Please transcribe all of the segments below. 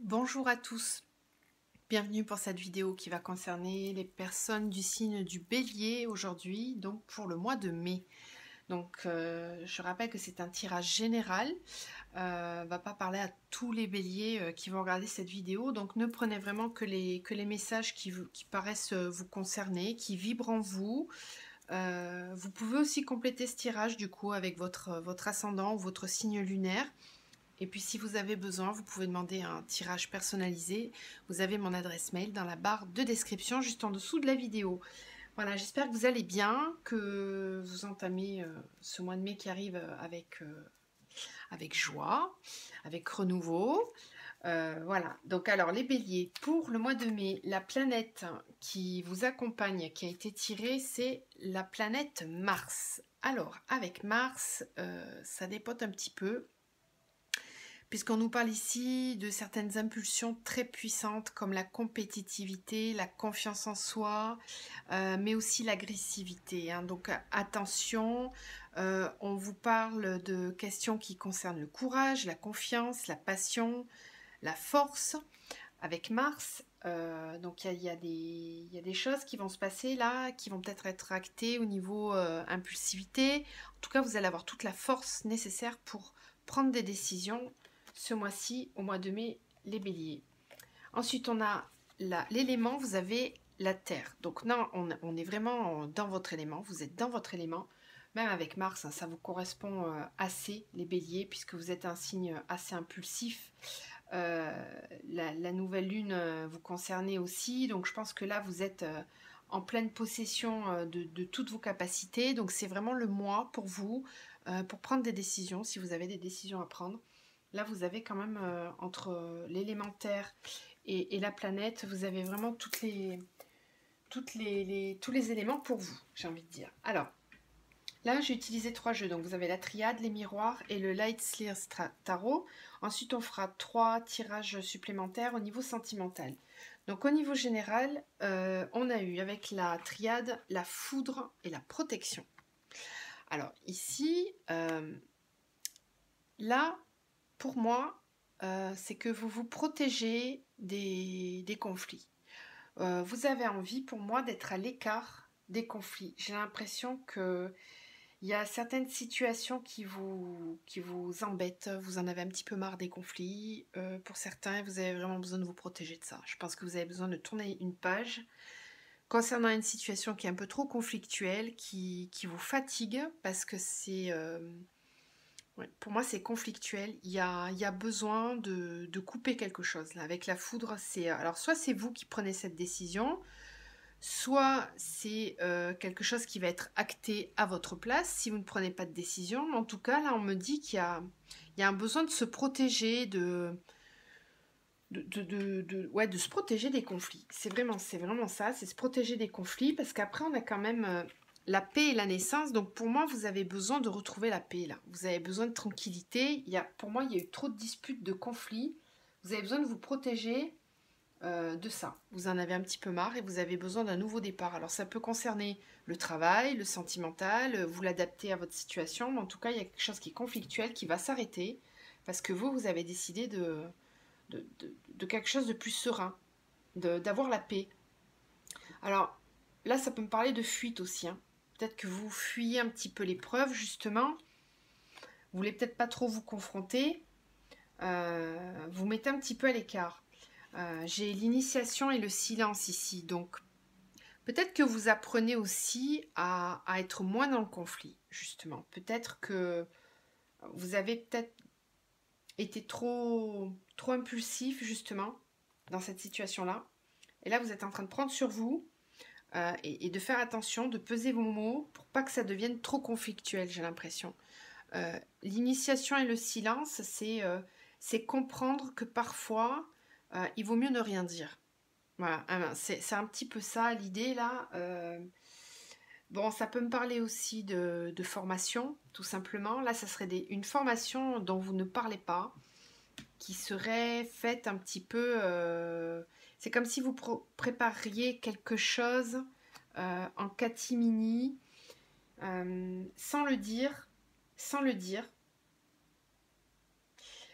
Bonjour à tous, bienvenue pour cette vidéo qui va concerner les personnes du signe du Bélier aujourd'hui, donc pour le mois de mai. Donc je rappelle que c'est un tirage général, va pas parler à tous les béliers qui vont regarder cette vidéo, donc ne prenez vraiment que les messages qui paraissent vous concerner, qui vibrent en vous. Vous pouvez aussi compléter ce tirage du coup avec votre ascendant ou votre signe lunaire. Et puis si vous avez besoin, vous pouvez demander un tirage personnalisé. Vous avez mon adresse mail dans la barre de description juste en dessous de la vidéo. Voilà, j'espère que vous allez bien, que vous entamez ce mois de mai qui arrive avec joie, avec renouveau. Voilà, donc alors les béliers, pour le mois de mai, la planète qui vous accompagne, qui a été tirée, c'est la planète Mars. Alors avec Mars, ça dépote un petit peu, puisqu'on nous parle ici de certaines impulsions très puissantes comme la compétitivité, la confiance en soi, mais aussi l'agressivité. Hein. Donc attention, on vous parle de questions qui concernent le courage, la confiance, la passion, la force avec Mars. Donc il y a des choses qui vont se passer là, qui vont peut-être être actées au niveau impulsivité. En tout cas, vous allez avoir toute la force nécessaire pour prendre des décisions ce mois-ci, au mois de mai, les béliers. Ensuite, on a l'élément, vous avez la terre. Donc non, on est vraiment dans votre élément, vous êtes dans votre élément. Même avec Mars, hein, ça vous correspond assez, les béliers, puisque vous êtes un signe assez impulsif. La nouvelle lune vous concernez aussi, donc je pense que là vous êtes en pleine possession de toutes vos capacités, donc c'est vraiment le mois pour vous, pour prendre des décisions, si vous avez des décisions à prendre. Là vous avez quand même entre l'élémentaire et la planète, vous avez vraiment tous les éléments pour vous, j'ai envie de dire. Alors, là, j'ai utilisé 3 jeux. Donc, vous avez la triade, les miroirs et le Light Sleer Tarot. Ensuite, on fera 3 tirages supplémentaires au niveau sentimental. Donc, au niveau général, on a eu avec la triade la foudre et la protection. Alors, ici, là, pour moi, c'est que vous vous protégez des conflits. Vous avez envie, pour moi, d'être à l'écart des conflits. J'ai l'impression que il y a certaines situations qui vous embêtent, vous en avez un petit peu marre des conflits. Pour certains, vous avez vraiment besoin de vous protéger de ça. Je pense que vous avez besoin de tourner une page concernant une situation qui est un peu trop conflictuelle, qui vous fatigue, parce que c'est... ouais, pour moi, c'est conflictuel. Il y a besoin de couper quelque chose. Là. Avec la foudre, c'est... Alors, soit c'est vous qui prenez cette décision, soit c'est quelque chose qui va être acté à votre place si vous ne prenez pas de décision. Mais en tout cas, là, on me dit il y a un besoin de se protéger, ouais, de se protéger des conflits. C'est vraiment ça, c'est se protéger des conflits, parce qu'après, on a quand même la paix et la naissance. Donc, pour moi, vous avez besoin de retrouver la paix, là. Vous avez besoin de tranquillité. Pour moi, il y a eu trop de disputes, de conflits. Vous avez besoin de vous protéger de ça. Vous en avez un petit peu marre et vous avez besoin d'un nouveau départ. Alors ça peut concerner le travail, le sentimental, vous l'adaptez à votre situation, mais en tout cas il y a quelque chose qui est conflictuel qui va s'arrêter parce que vous avez décidé de quelque chose de plus serein, d'avoir la paix. Alors là ça peut me parler de fuite aussi. Hein. Peut-être que vous fuyez un petit peu l'épreuve justement, vous voulez peut-être pas trop vous confronter, vous mettez un petit peu à l'écart. J'ai l'initiation et le silence ici, donc peut-être que vous apprenez aussi à être moins dans le conflit, justement. Peut-être que vous avez peut-être été trop impulsif, justement, dans cette situation-là. Et là, vous êtes en train de prendre sur vous et de faire attention, de peser vos mots pour pas que ça devienne trop conflictuel, j'ai l'impression. L'initiation et le silence, c'est comprendre que parfois, il vaut mieux ne rien dire. Voilà, c'est un petit peu ça l'idée là. Bon, ça peut me parler aussi de formation, tout simplement. Là, ça serait une formation dont vous ne parlez pas, qui serait faite un petit peu... c'est comme si vous prépariez quelque chose en catimini, sans le dire, sans le dire.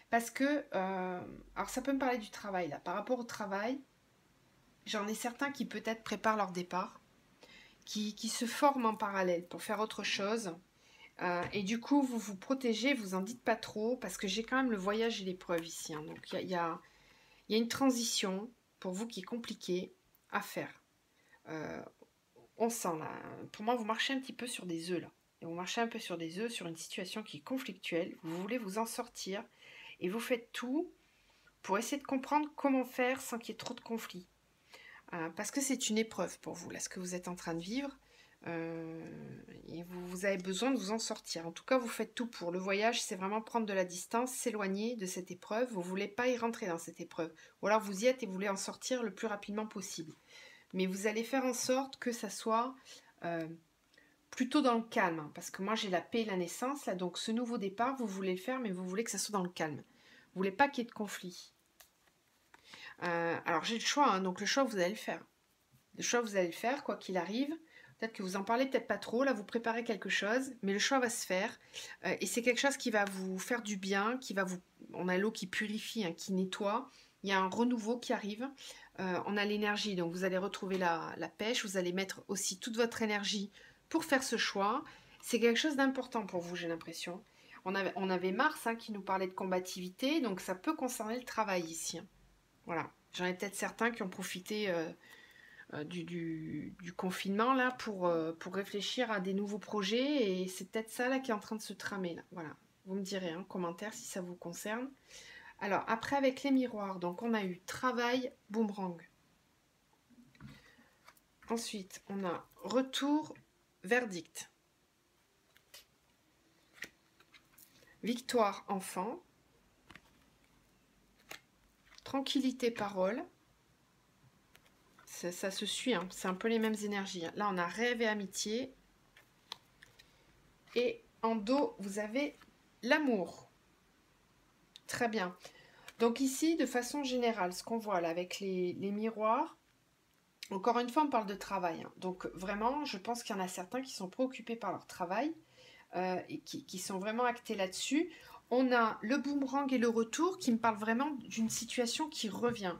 Parce que, alors ça peut me parler du travail là. Par rapport au travail, j'en ai certains qui peut-être préparent leur départ, qui se forment en parallèle pour faire autre chose. Et du coup, vous vous protégez, vous en dites pas trop, parce que j'ai quand même le voyage et l'épreuve ici, hein. Donc il y a une transition pour vous qui est compliquée à faire. Euh, on sent là, pour moi, vous marchez un petit peu sur des œufs là. Et vous marchez un peu sur des œufs, sur une situation qui est conflictuelle. Vous voulez vous en sortir et vous faites tout pour essayer de comprendre comment faire sans qu'il y ait trop de conflits. Parce que c'est une épreuve pour vous, là, ce que vous êtes en train de vivre. Et vous avez besoin de vous en sortir. En tout cas, vous faites tout pour. Le voyage, c'est vraiment prendre de la distance, s'éloigner de cette épreuve. Vous ne voulez pas y rentrer dans cette épreuve. Ou alors vous y êtes et vous voulez en sortir le plus rapidement possible. Mais vous allez faire en sorte que ça soit plutôt dans le calme. Hein, parce que moi, j'ai la paix et la naissance. Là, donc ce nouveau départ, vous voulez le faire, mais vous voulez que ça soit dans le calme. Vous voulez pas qu'il y ait de conflit. Alors j'ai le choix, hein, donc le choix, vous allez le faire. Le choix, vous allez le faire, quoi qu'il arrive. Peut-être que vous en parlez, peut-être pas trop. Là, vous préparez quelque chose, mais le choix va se faire. Et c'est quelque chose qui va vous faire du bien, qui va vous... On a l'eau qui purifie, hein, qui nettoie. Il y a un renouveau qui arrive. On a l'énergie, donc vous allez retrouver la pêche. Vous allez mettre aussi toute votre énergie pour faire ce choix. C'est quelque chose d'important pour vous, j'ai l'impression. On avait Mars, hein, qui nous parlait de combativité, donc ça peut concerner le travail ici, hein. Voilà. J'en ai peut-être certains qui ont profité du confinement là pour réfléchir à des nouveaux projets, et c'est peut-être ça là qui est en train de se tramer là. Voilà. Vous me direz en commentaire si ça vous concerne. Alors après, avec les miroirs, donc on a eu travail, boomerang. Ensuite, on a retour, verdict. Victoire, enfant. Tranquillité, parole. Ça se suit, hein. C'est un peu les mêmes énergies. Là, on a rêve et amitié. Et en dos, vous avez l'amour. Très bien. Donc ici, de façon générale, ce qu'on voit là avec les miroirs, encore une fois, on parle de travail, hein. Donc vraiment, je pense qu'il y en a certains qui sont préoccupés par leur travail et qui sont vraiment actés là-dessus. On a le boomerang et le retour qui me parlent vraiment d'une situation qui revient.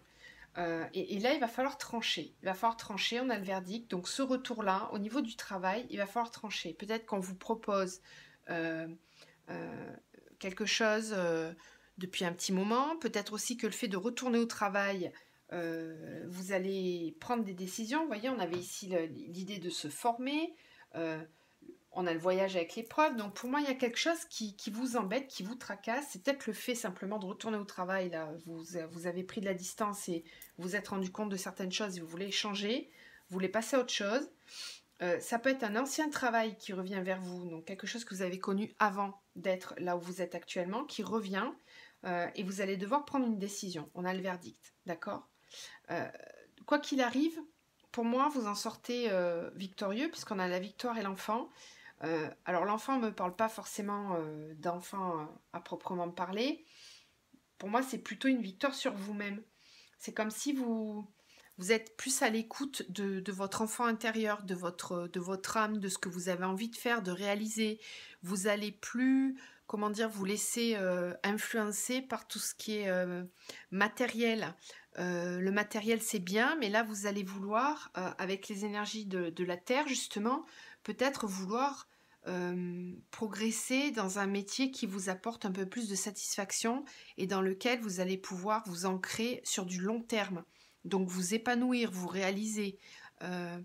Et là, il va falloir trancher. Il va falloir trancher, on a le verdict. Donc ce retour-là, au niveau du travail, il va falloir trancher. Peut-être qu'on vous propose euh, euh, quelque chose depuis un petit moment. Peut-être aussi que le fait de retourner au travail, vous allez prendre des décisions. Vous voyez, on avait ici l'idée de se former. On a le voyage avec l'épreuve. Donc pour moi, il y a quelque chose qui vous embête, qui vous tracasse. C'est peut-être le fait simplement de retourner au travail. Là, vous avez pris de la distance et vous êtes rendu compte de certaines choses et vous voulez changer. Vous voulez passer à autre chose. Ça peut être un ancien travail qui revient vers vous, donc quelque chose que vous avez connu avant d'être là où vous êtes actuellement, qui revient, et vous allez devoir prendre une décision. On a le verdict, d'accord? Quoi qu'il arrive, pour moi, vous en sortez victorieux, puisqu'on a la victoire et l'enfant. Alors l'enfant ne me parle pas forcément d'enfant à proprement parler. Pour moi, c'est plutôt une victoire sur vous-même. C'est comme si vous êtes plus à l'écoute de votre enfant intérieur, de votre âme, de ce que vous avez envie de faire, de réaliser. Vous allez plus, comment dire, vous laisser influencer par tout ce qui est matériel. Le matériel, c'est bien, mais là, vous allez vouloir, avec les énergies de la Terre, justement, peut-être vouloir progresser dans un métier qui vous apporte un peu plus de satisfaction et dans lequel vous allez pouvoir vous ancrer sur du long terme. Donc vous épanouir, vous réaliser,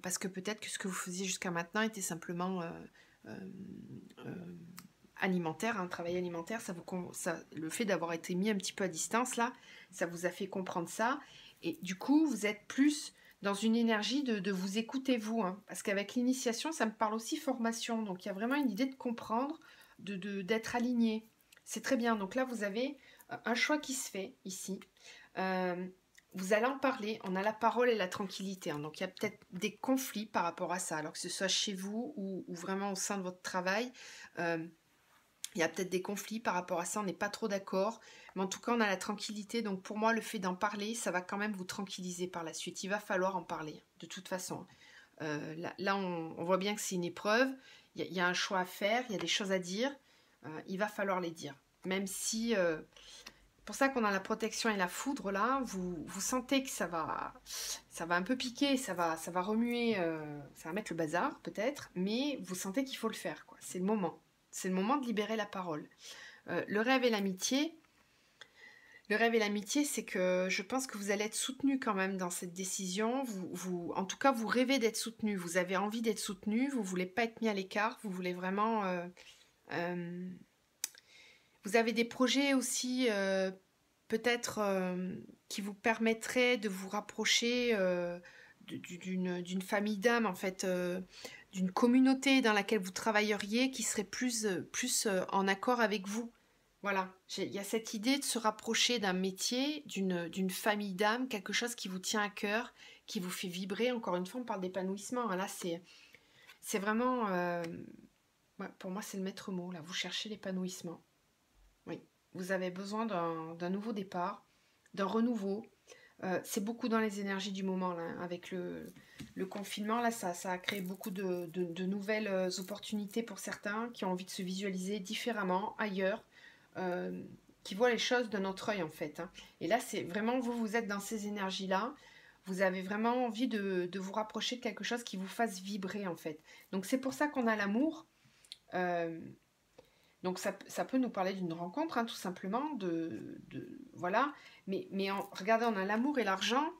parce que peut-être que ce que vous faisiez jusqu'à maintenant était simplement euh, euh, alimentaire, un travail alimentaire, le fait d'avoir été mis un petit peu à distance là, ça vous a fait comprendre ça, et du coup vous êtes plus dans une énergie de vous écouter vous, hein, parce qu'avec l'initiation ça me parle aussi formation, donc il y a vraiment une idée de comprendre, d'être aligné, c'est très bien. Donc là vous avez un choix qui se fait ici. Vous allez en parler, on a la parole et la tranquillité, hein, donc il y a peut-être des conflits par rapport à ça, alors que ce soit chez vous ou vraiment au sein de votre travail. Il y a peut-être des conflits par rapport à ça, on n'est pas trop d'accord, mais en tout cas on a la tranquillité, donc pour moi le fait d'en parler, ça va quand même vous tranquilliser par la suite, il va falloir en parler, de toute façon. Là on voit bien que c'est une épreuve, il y a un choix à faire, il y a des choses à dire, il va falloir les dire, même si pour ça qu'on a la protection et la foudre là. Vous sentez que ça va un peu piquer, ça va remuer, ça va mettre le bazar peut-être, mais vous sentez qu'il faut le faire, quoi. C'est le moment. C'est le moment de libérer la parole. Le rêve et l'amitié. Le rêve et l'amitié, c'est que je pense que vous allez être soutenu quand même dans cette décision. En tout cas, vous rêvez d'être soutenu. Vous avez envie d'être soutenu. Vous voulez pas être mis à l'écart. Vous voulez vraiment. Vous avez des projets aussi, peut-être, qui vous permettraient de vous rapprocher d'une famille d'âmes, en fait, d'une communauté dans laquelle vous travailleriez, qui serait plus en accord avec vous. Voilà, il y a cette idée de se rapprocher d'un métier, d'une famille d'âme, quelque chose qui vous tient à cœur, qui vous fait vibrer. Encore une fois, on parle d'épanouissement. Hein. Là, c'est vraiment... ouais, pour moi, c'est le maître mot. Là, vous cherchez l'épanouissement. Oui, vous avez besoin d'un nouveau départ, d'un renouveau. C'est beaucoup dans les énergies du moment, là, avec le confinement. Là, ça a créé beaucoup de nouvelles opportunités pour certains qui ont envie de se visualiser différemment, ailleurs. Qui voit les choses de notre œil en fait. Hein. Et là, c'est vraiment vous êtes dans ces énergies-là. Vous avez vraiment envie de vous rapprocher de quelque chose qui vous fasse vibrer en fait. Donc c'est pour ça qu'on a l'amour. Donc ça peut nous parler d'une rencontre, hein, tout simplement. Voilà. Mais regardez, on a l'amour et l'argent.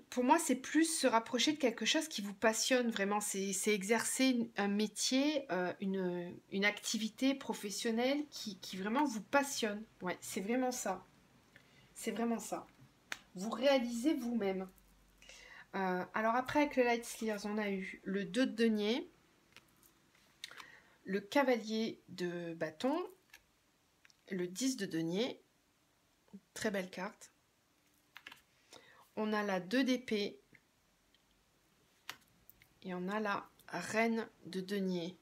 Pour moi, c'est plus se rapprocher de quelque chose qui vous passionne vraiment. C'est exercer un métier, une activité professionnelle qui vraiment vous passionne. Ouais, c'est vraiment ça. C'est vraiment ça. Vous réalisez vous-même. Alors après, avec le Light Slears, on a eu le 2 de denier, le cavalier de bâton, le 10 de denier. Très belle carte. On a la 2 d'épée. Et on a la reine de denier.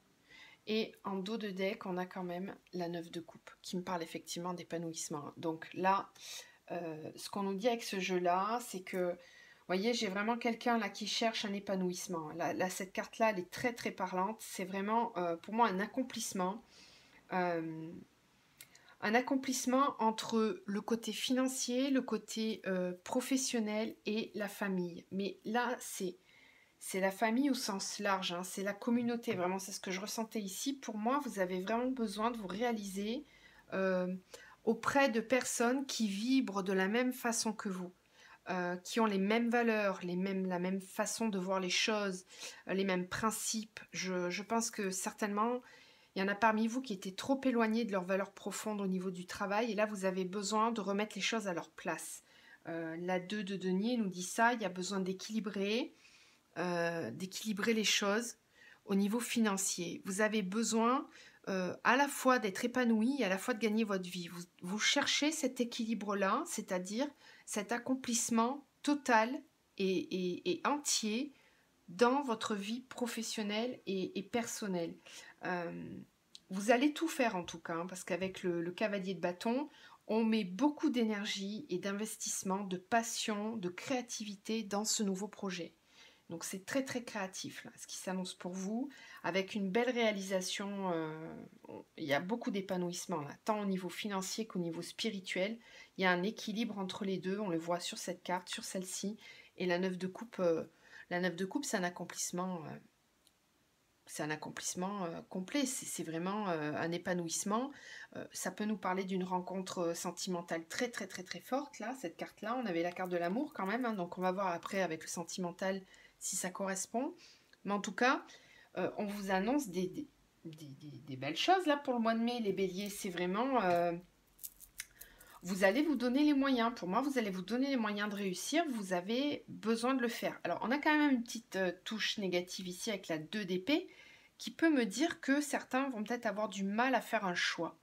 Et en dos de deck, on a quand même la 9 de coupe, qui me parle effectivement d'épanouissement. Donc là, ce qu'on nous dit avec ce jeu-là, c'est que, vous voyez, j'ai vraiment quelqu'un là qui cherche un épanouissement. Là, cette carte-là, elle est très très parlante. C'est vraiment, pour moi, un accomplissement. Un accomplissement entre le côté financier, le côté professionnel et la famille. Mais là, c'est la famille au sens large, hein, c'est la communauté, vraiment, c'est ce que je ressentais ici. Pour moi, vous avez vraiment besoin de vous réaliser auprès de personnes qui vibrent de la même façon que vous, qui ont les mêmes valeurs, la même façon de voir les choses, les mêmes principes. Je pense que certainement, il y en a parmi vous qui étaient trop éloignés de leurs valeurs profondes au niveau du travail, et là, vous avez besoin de remettre les choses à leur place. La 2 de denier nous dit ça, il y a besoin d'équilibrer les choses au niveau financier. Vous avez besoin à la fois d'être épanoui et à la fois de gagner votre vie. Vous cherchez cet équilibre-là, c'est-à-dire cet accomplissement total et entier dans votre vie professionnelle et personnelle. Vous allez tout faire en tout cas, hein, parce qu'avec le cavalier de bâton, on met beaucoup d'énergie et d'investissement, de passion, de créativité dans ce nouveau projet. Donc c'est très très créatif là, ce qui s'annonce pour vous, avec une belle réalisation. Il y a beaucoup d'épanouissement là, tant au niveau financier qu'au niveau spirituel. Il y a un équilibre entre les deux, on le voit sur cette carte, sur celle-ci. Et la 9 de coupe, c'est un accomplissement. C'est un accomplissement complet, c'est vraiment un épanouissement. Ça peut nous parler d'une rencontre sentimentale très très très très forte là, cette carte-là. On avait la carte de l'amour quand même, hein, donc on va voir après avec le sentimental si ça correspond. Mais en tout cas, on vous annonce des belles choses là pour le mois de mai, les béliers. C'est vraiment... vous allez vous donner les moyens. Pour moi, vous allez vous donner les moyens de réussir. Vous avez besoin de le faire. Alors, on a quand même une petite touche négative ici avec la 2 d'épée qui peut me dire que certains vont peut-être avoir du mal à faire un choix.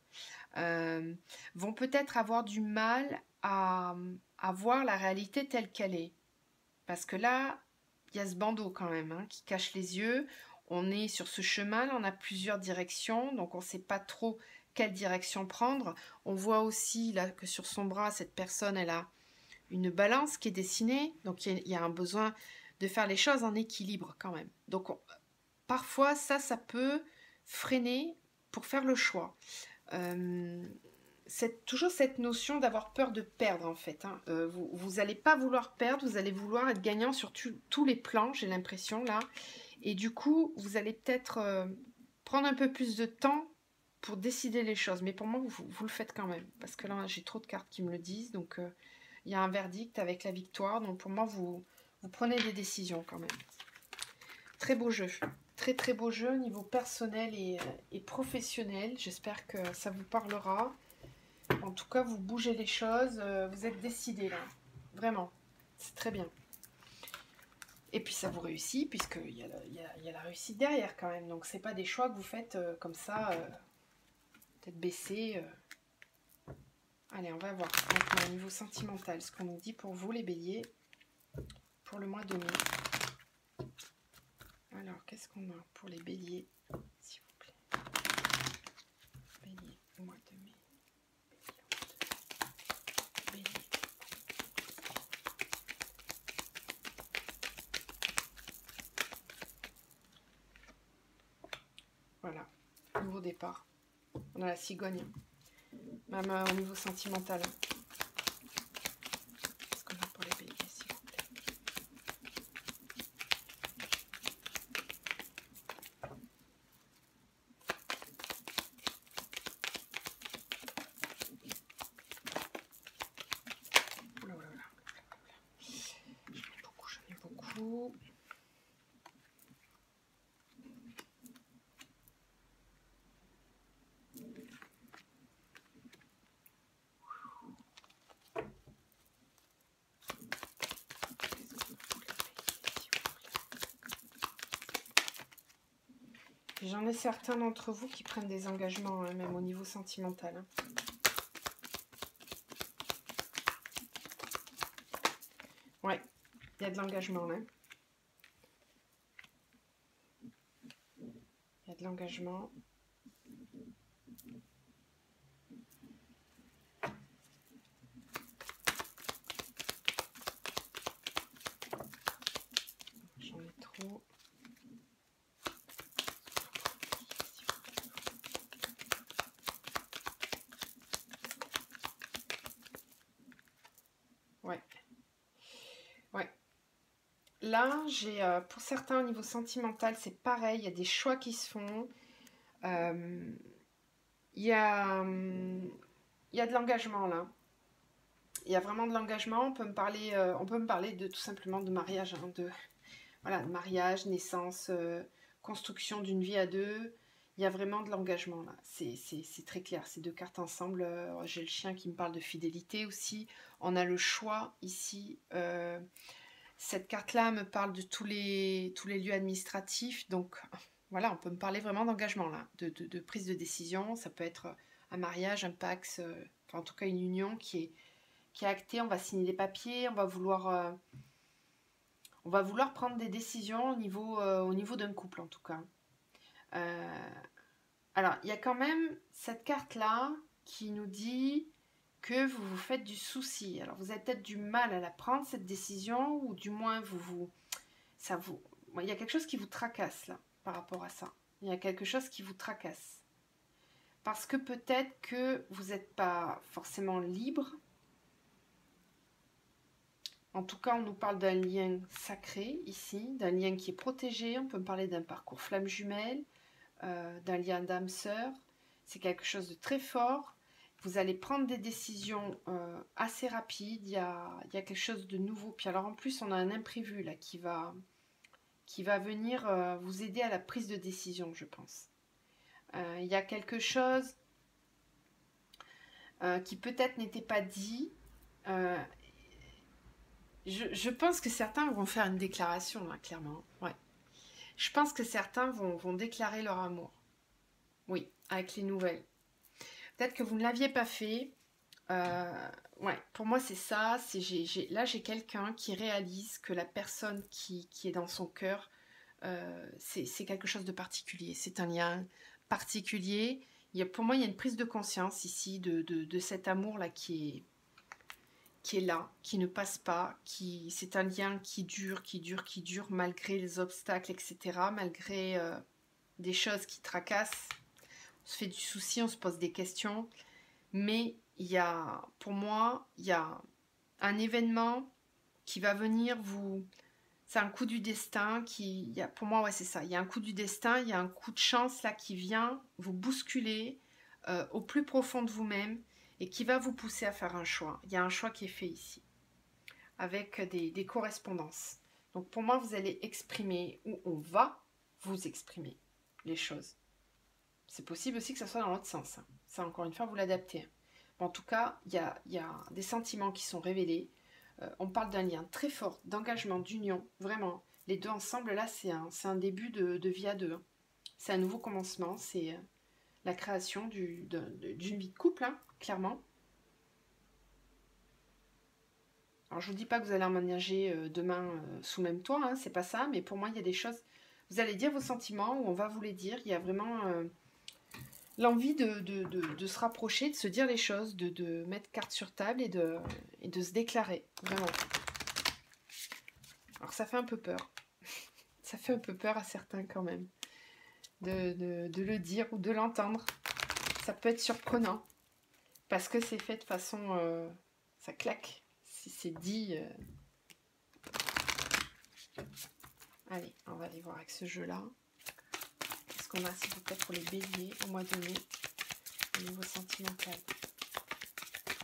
Vont peut-être avoir du mal à voir la réalité telle qu'elle est. Parce que là, il y a ce bandeau quand même hein, qui cache les yeux. On est sur ce chemin, on a plusieurs directions, donc on ne sait pas trop quelle direction prendre. On voit aussi là que sur son bras, cette personne, elle a une balance qui est dessinée, donc il y a un besoin de faire les choses en équilibre quand même. Donc parfois, ça peut freiner pour faire le choix. toujours cette notion d'avoir peur de perdre, en fait. Hein. Vous n'allez pas vouloir perdre, vous allez vouloir être gagnant sur tous les plans, j'ai l'impression, là. Et du coup, vous allez peut-être prendre un peu plus de temps pour décider les choses. Mais pour moi, vous le faites quand même. Parce que là, j'ai trop de cartes qui me le disent. Donc, il y a un verdict avec la victoire. Donc, pour moi, vous prenez des décisions quand même. Très beau jeu. Très, très beau jeu au niveau personnel et professionnel. J'espère que ça vous parlera. En tout cas, vous bougez les choses. Vous êtes décidé là. Vraiment. C'est très bien. Et puis ça vous réussit, puisqu'il y a la réussite derrière quand même. Donc c'est pas des choix que vous faites comme ça, tête baissée. Allez, on va voir maintenant au niveau sentimental ce qu'on nous dit pour vous les béliers pour le mois de mai. Alors, qu'est-ce qu'on a pour les béliers, s'il vous plaît? Bélier au mois de mai. Bélier. Voilà, nouveau départ. On a la cigogne, même au niveau sentimental. Qu'est-ce qu'on a pour les béliers, s'il vous plaît? Oula. J'en ai beaucoup. J'en ai certains d'entre vous qui prennent des engagements, hein, même au niveau sentimental. Hein. Ouais, il y a de l'engagement là. Il y a de l'engagement. J'en ai trop. Ouais. Là, j'ai pour certains au niveau sentimental, c'est pareil, il y a des choix qui se font. Il y a, il y a de l'engagement là. Il y a vraiment de l'engagement. On peut me parler de tout simplement de mariage, hein, voilà, mariage, naissance, construction d'une vie à deux. Il y a vraiment de l'engagement là. C'est très clair. Ces deux cartes ensemble. J'ai le chien qui me parle de fidélité aussi. On a le choix ici. Cette carte-là me parle de tous les lieux administratifs. Donc voilà, on peut me parler vraiment d'engagement là, de prise de décision. Ça peut être un mariage, un pax, enfin, en tout cas une union qui est actée. On va signer des papiers, on va vouloir prendre des décisions au niveau d'un couple en tout cas. Alors, il y a quand même cette carte-là qui nous dit que vous vous faites du souci. Alors, vous avez peut-être du mal à la prendre, cette décision, ou du moins, il y a quelque chose qui vous tracasse, là, par rapport à ça. Il y a quelque chose qui vous tracasse. Parce que peut-être que vous n'êtes pas forcément libre. En tout cas, on nous parle d'un lien sacré, ici, d'un lien qui est protégé. On peut me parler d'un parcours flamme jumelle, d'un lien d'âme-sœur. C'est quelque chose de très fort. Vous allez prendre des décisions assez rapides. Il y a quelque chose de nouveau. Puis alors en plus, on a un imprévu là qui va venir vous aider à la prise de décision, je pense. Il y a quelque chose qui peut-être n'était pas dit. Je pense que certains vont faire une déclaration là, clairement. Ouais. Je pense que certains vont déclarer leur amour. Oui, avec les nouvelles. Peut-être que vous ne l'aviez pas fait. Ouais, pour moi, c'est ça. Là, j'ai quelqu'un qui réalise que la personne qui est dans son cœur, c'est quelque chose de particulier. C'est un lien particulier. Pour moi, il y a une prise de conscience ici de cet amour-là qui est là, qui ne passe pas. C'est un lien qui dure, malgré les obstacles, etc. Malgré des choses qui tracassent. On se fait du souci, on se pose des questions. mais il y a, pour moi, il y a un événement qui va venir vous... C'est un coup du destin qui... Pour moi, ouais, c'est ça. Il y a un coup du destin, il y a un coup de chance là qui vient vous bousculer au plus profond de vous-même et qui va vous pousser à faire un choix. Il y a un choix qui est fait ici, avec des correspondances. Donc pour moi, vous allez exprimer, ou on va vous exprimer les choses. C'est possible aussi que ça soit dans l'autre sens. Hein. Ça, encore une fois, vous l'adaptez. Bon, en tout cas, il y a des sentiments qui sont révélés. On parle d'un lien très fort, d'engagement, d'union. Vraiment, les deux ensemble, là, c'est un début de vie à deux. Hein. C'est un nouveau commencement. C'est la création d'une vie de couple, hein, clairement. Alors, je ne vous dis pas que vous allez emménager demain sous même toit, hein, c'est pas ça. Mais pour moi, il y a des choses... Vous allez dire vos sentiments, ou on va vous les dire. Il y a vraiment... l'envie de se rapprocher, de se dire les choses, de mettre carte sur table et de se déclarer, vraiment. Alors ça fait un peu peur. Ça fait un peu peur à certains quand même, de le dire ou de l'entendre. Ça peut être surprenant, parce que c'est fait de façon... ça claque, si c'est dit... Allez, on va aller voir avec ce jeu-là. Qu'est-ce qu'on a, s'il vous plaît, pour les béliers au mois de mai, au niveau sentimental.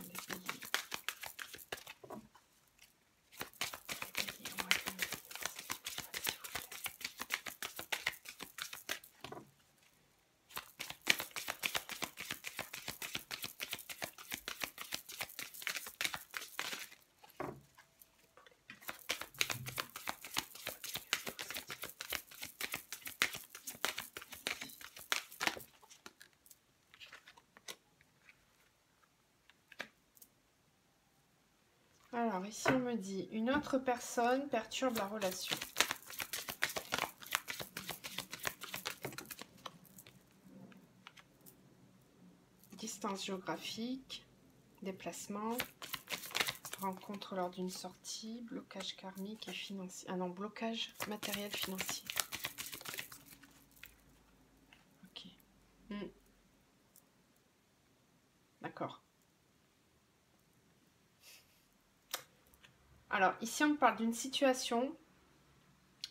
Les béliers. Alors, ici, on me dit, une autre personne perturbe la relation. Distance géographique, déplacement, rencontre lors d'une sortie, blocage karmique et financier. Ah non, blocage matériel financier. Ok. D'accord. Alors, ici, on me parle d'une situation...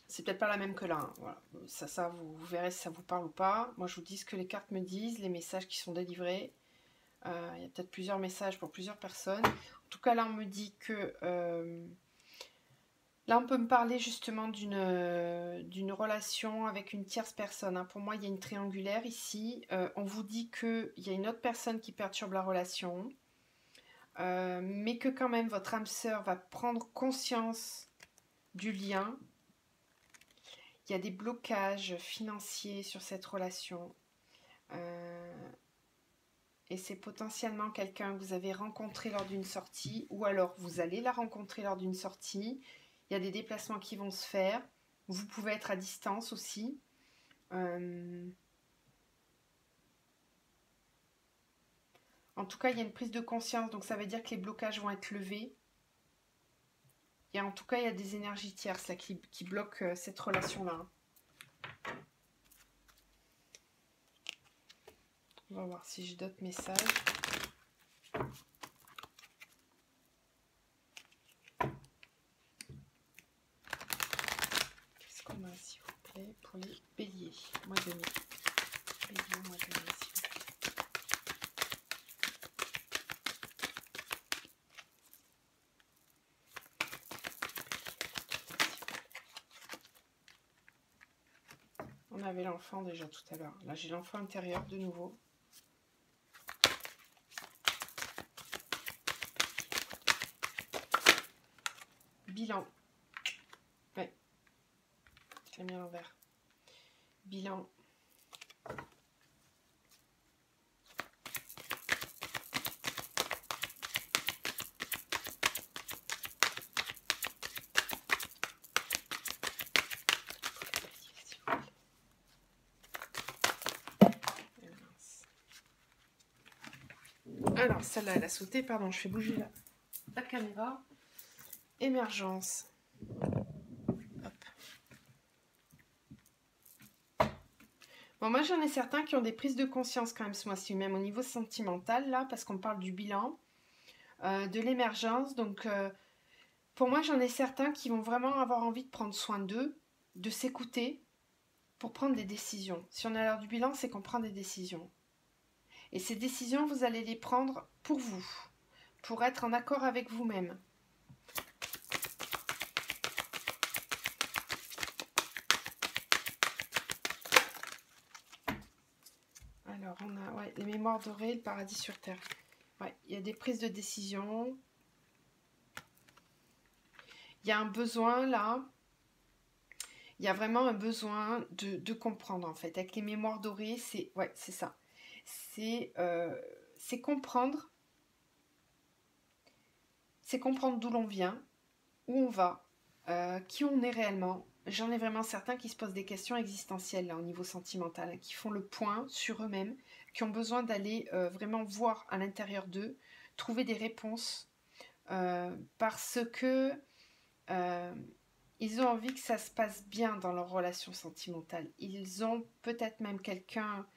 C'est peut-être pas la même que là. Hein. Voilà. Ça vous verrez si ça vous parle ou pas. Moi, je vous dis ce que les cartes me disent, les messages qui sont délivrés. Il y a peut-être plusieurs messages pour plusieurs personnes. En tout cas, là, on me dit que... là, on peut me parler justement d'une relation avec une tierce personne. Hein. Pour moi, il y a une triangulaire ici. On vous dit qu'il y a une autre personne qui perturbe la relation. Mais que quand même, votre âme sœur va prendre conscience du lien. Il y a des blocages financiers sur cette relation. Et c'est potentiellement quelqu'un que vous avez rencontré lors d'une sortie, ou alors vous allez la rencontrer lors d'une sortie. Il y a des déplacements qui vont se faire. Vous pouvez être à distance aussi. En tout cas, il y a une prise de conscience, donc ça veut dire que les blocages vont être levés. Et en tout cas, il y a des énergies tierces là, qui bloquent cette relation-là. On va voir si j'ai d'autres messages. Qu'est-ce qu'on a, s'il vous plaît, pour les béliers, mois de mai. Béliers, mois de mai, s'il vous plaît. On avait l'enfant déjà tout à l'heure. Là, j'ai l'enfant intérieur de nouveau. Bilan. Ouais. Je l'ai mis à l'envers. Bilan. Alors, celle-là, elle a sauté. Pardon, je fais bouger la caméra. Émergence. Hop. Bon, moi, j'en ai certains qui ont des prises de conscience quand même ce mois-ci, même au niveau sentimental, là, parce qu'on parle du bilan, de l'émergence. Donc, pour moi, j'en ai certains qui vont vraiment avoir envie de prendre soin d'eux, de s'écouter pour prendre des décisions. Si on est à l'heure du bilan, c'est qu'on prend des décisions. Et ces décisions, vous allez les prendre pour vous, pour être en accord avec vous-même. Alors, on a les mémoires dorées, le paradis sur terre. Ouais, il y a des prises de décision. Il y a un besoin là. Il y a vraiment un besoin de comprendre en fait. Avec les mémoires dorées, c'est ça. C'est comprendre. C'est comprendre d'où l'on vient, où on va, qui on est réellement. J'en ai vraiment certains qui se posent des questions existentielles là, au niveau sentimental, qui font le point sur eux-mêmes, qui ont besoin d'aller vraiment voir à l'intérieur d'eux, trouver des réponses, parce que ils ont envie que ça se passe bien dans leur relation sentimentale. Ils ont peut-être même quelqu'un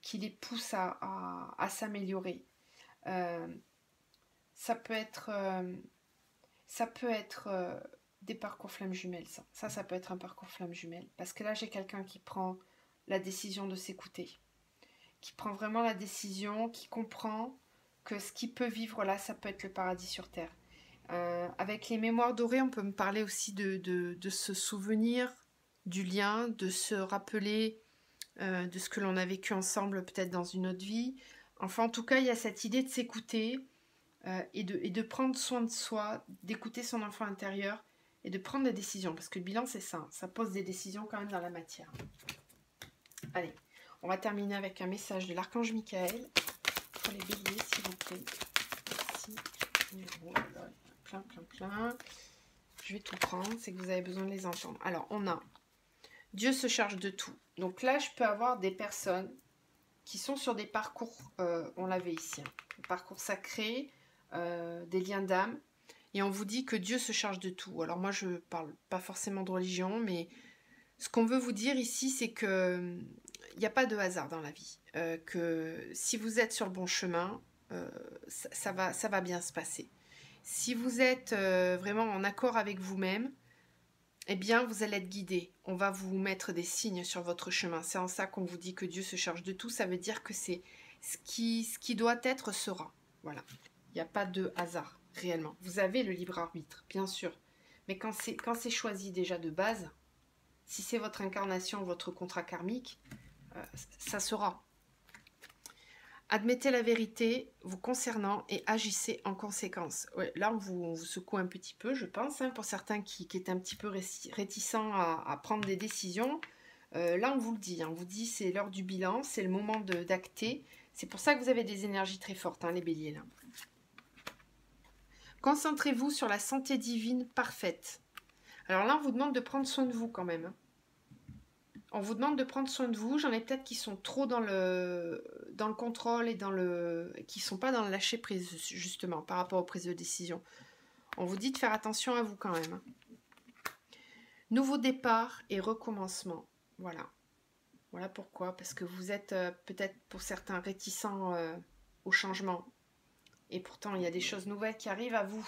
qui les pousse à s'améliorer. Ça peut être des parcours flammes jumelles, ça. Ça peut être un parcours flammes jumelles. Parce que là, j'ai quelqu'un qui prend la décision de s'écouter. Qui prend vraiment la décision, qui comprend que ce qu'il peut vivre là, ça peut être le paradis sur terre. Avec les mémoires dorées, on peut me parler aussi de se souvenir du lien, de se rappeler de ce que l'on a vécu ensemble peut-être dans une autre vie. Enfin, en tout cas, il y a cette idée de s'écouter et de prendre soin de soi, d'écouter son enfant intérieur et de prendre des décisions. Parce que le bilan, c'est ça. Ça pose des décisions quand même dans la matière. Allez, on va terminer avec un message de l'archange Michael pour les béliers, s'il vous plaît. Merci. Plein. Je vais tout prendre, c'est que vous avez besoin de les entendre. Alors, on a Dieu se charge de tout. Donc là, je peux avoir des personnes qui sont sur des parcours, on l'avait ici, des parcours sacrés, des liens d'âme, et on vous dit que Dieu se charge de tout. Alors moi, je parle pas forcément de religion, mais ce qu'on veut vous dire ici, c'est que il n'y a pas de hasard dans la vie. Que si vous êtes sur le bon chemin, ça va bien se passer. Si vous êtes vraiment en accord avec vous-même, eh bien, vous allez être guidé. On va vous mettre des signes sur votre chemin. C'est en ça qu'on vous dit que Dieu se charge de tout. Ça veut dire que c'est ce qui doit être sera. Voilà. Il n'y a pas de hasard, réellement. Vous avez le libre arbitre, bien sûr. Mais quand c'est choisi déjà de base, si c'est votre incarnation, votre contrat karmique, ça sera. Admettez la vérité vous concernant et agissez en conséquence. Ouais, là, on vous secoue un petit peu, je pense, pour certains qui étaient un petit peu réticents à prendre des décisions. Là, on vous le dit, on vous dit c'est l'heure du bilan, c'est le moment d'acter. C'est pour ça que vous avez des énergies très fortes, les béliers, là. Concentrez-vous sur la santé divine parfaite. Alors là, on vous demande de prendre soin de vous quand même. On vous demande de prendre soin de vous. J'en ai peut-être qui sont trop dans le contrôle et qui ne sont pas dans le lâcher prise, justement, par rapport aux prises de décision. On vous dit de faire attention à vous quand même. Nouveau départ et recommencement. Voilà. Voilà pourquoi. Parce que vous êtes peut-être pour certains réticents au changement. Et pourtant, il y a des choses nouvelles qui arrivent à vous.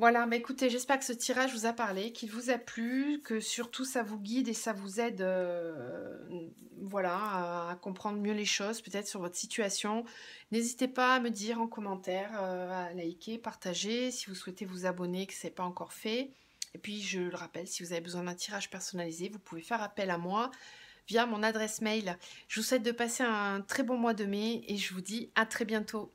Voilà, mais écoutez, j'espère que ce tirage vous a parlé, qu'il vous a plu, que surtout ça vous guide et ça vous aide voilà, à comprendre mieux les choses, peut-être sur votre situation. N'hésitez pas à me dire en commentaire, à liker, partager, si vous souhaitez vous abonner, que ce n'est pas encore fait. Et puis, je le rappelle, si vous avez besoin d'un tirage personnalisé, vous pouvez faire appel à moi via mon adresse mail. Je vous souhaite de passer un très bon mois de mai et je vous dis à très bientôt.